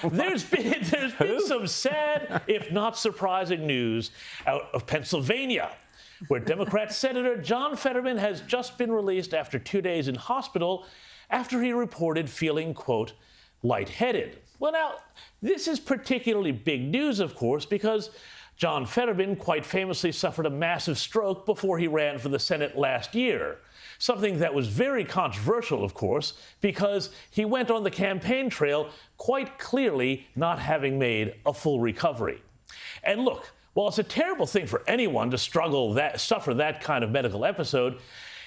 Well, there's been some sad, if not surprising, news out of Pennsylvania, where Democrat Senator John Fetterman has just been released after 2 days in hospital after he reported feeling, quote, lightheaded. Well, now, this is particularly big news, of course, because John Fetterman quite famously suffered a massive stroke before he ran for the Senate last year. Something that was very controversial, of course, because he went on the campaign trail quite clearly not having made a full recovery. And look, while it's a terrible thing for anyone to suffer that kind of medical episode,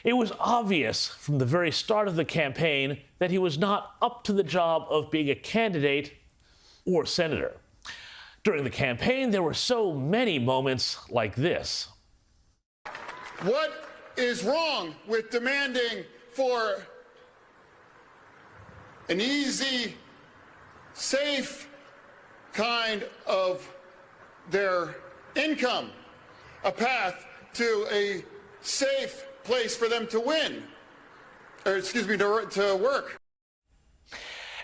it was obvious from the very start of the campaign that he was not up to the job of being a candidate or senator. During the campaign, there were so many moments like this. What is wrong with demanding for an easy, safe kind of their income, a path to a safe place for them to win, or excuse me, to work?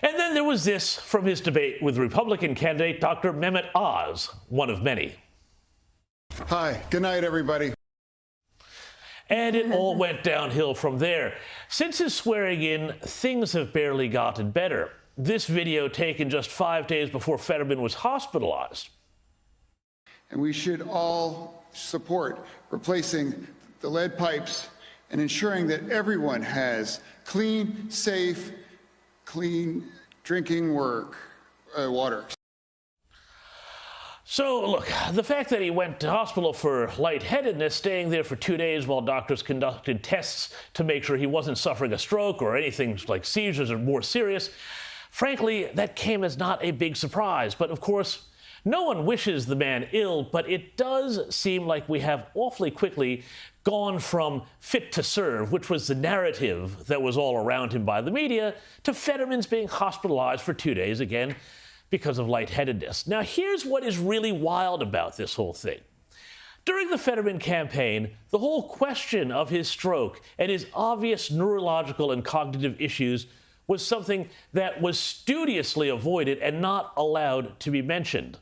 And then there was this from his debate with Republican candidate Dr. Mehmet Oz, one of many. Hi, good night, everybody. And it all went downhill from there. Since his swearing in, things have barely gotten better. This video taken just 5 days before Fetterman was hospitalized. And we should all support replacing the lead pipes and ensuring that everyone has clean, safe, clean drinking water. So, look, the fact that he went to hospital for lightheadedness, staying there for 2 days while doctors conducted tests to make sure he wasn't suffering a stroke or anything like seizures or more serious, frankly, that came as not a big surprise. But, of course, no one wishes the man ill, but it does seem like we have awfully quickly gone from fit to serve, which was the narrative that was all around him by the media, to Fetterman's being hospitalized for 2 days again because of lightheadedness. Now, here's what is really wild about this whole thing. During the Fetterman campaign, the whole question of his stroke and his obvious neurological and cognitive issues was something that was studiously avoided and not allowed to be mentioned.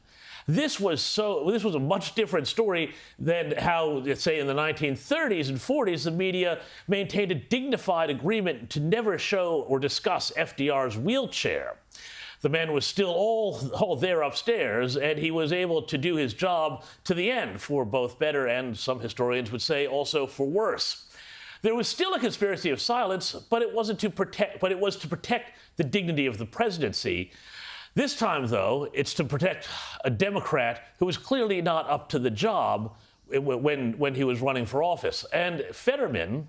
This was a much different story than how, let's say, in the 1930s and 40s, the media maintained a dignified agreement to never show or discuss FDR's wheelchair. The man was still all there upstairs, and he was able to do his job to the end, for both better and, some historians would say, also for worse. There was still a conspiracy of silence, but it was to protect the dignity of the presidency. This time, though, it's to protect a Democrat who was clearly not up to the job when he was running for office. And Fetterman,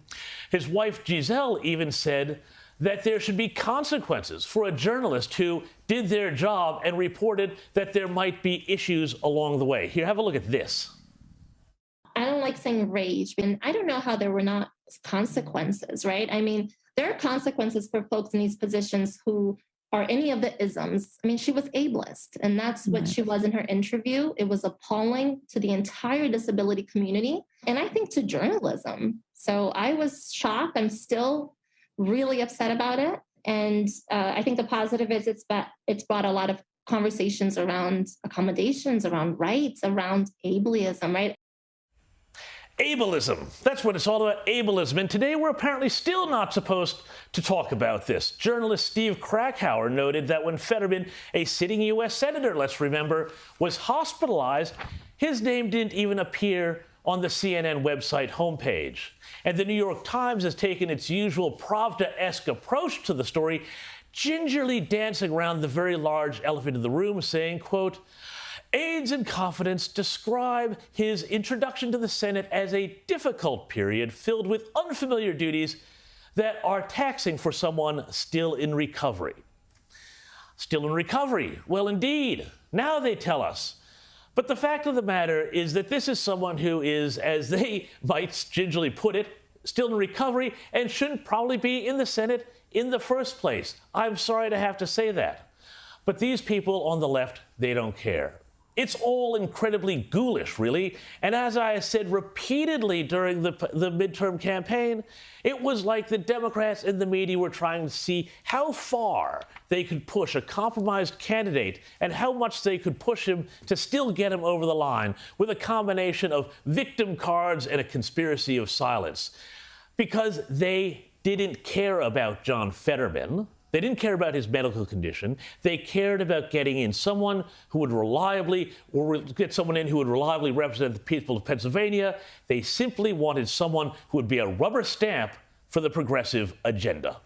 his wife Giselle, even said that there should be consequences for a journalist who did their job and reported that there might be issues along the way. Here, have a look at this. I don't like saying rage, and I don't know how there were not consequences, right? I mean, there are consequences for folks in these positions who are any of the isms. I mean, she was ableist, and that's what she was in her interview. It was appalling to the entire disability community, and I think to journalism. So I was shocked. I'm still really upset about it. And I think the positive is it's brought a lot of conversations around accommodations, around rights, around ableism, right? Ableism. That's what it's all about, ableism. And today we're apparently still not supposed to talk about this. Journalist Steve Krakauer noted that when Fetterman, a sitting U.S. senator, let's remember, was hospitalized, his name didn't even appear on the CNN website homepage. And the New York Times has taken its usual Pravda-esque approach to the story, gingerly dancing around the very large elephant in the room, saying, quote, aides in confidence describe his introduction to the Senate as a difficult period filled with unfamiliar duties that are taxing for someone still in recovery. Still in recovery? Well, indeed. Now they tell us. But the fact of the matter is that this is someone who is, as they might gingerly put it, still in recovery and shouldn't probably be in the Senate in the first place. I'm sorry to have to say that. But these people on the left, they don't care. It's all incredibly ghoulish, really. And as I said repeatedly during the midterm campaign, it was like the Democrats and the media were trying to see how far they could push a compromised candidate and how much they could push him to still get him over the line with a combination of victim cards and a conspiracy of silence. Because they didn't care about John Fetterman. They didn't care about his medical condition. They cared about getting in someone who would reliably, or get someone in who would reliably represent the people of Pennsylvania. They simply wanted someone who would be a rubber stamp for the progressive agenda.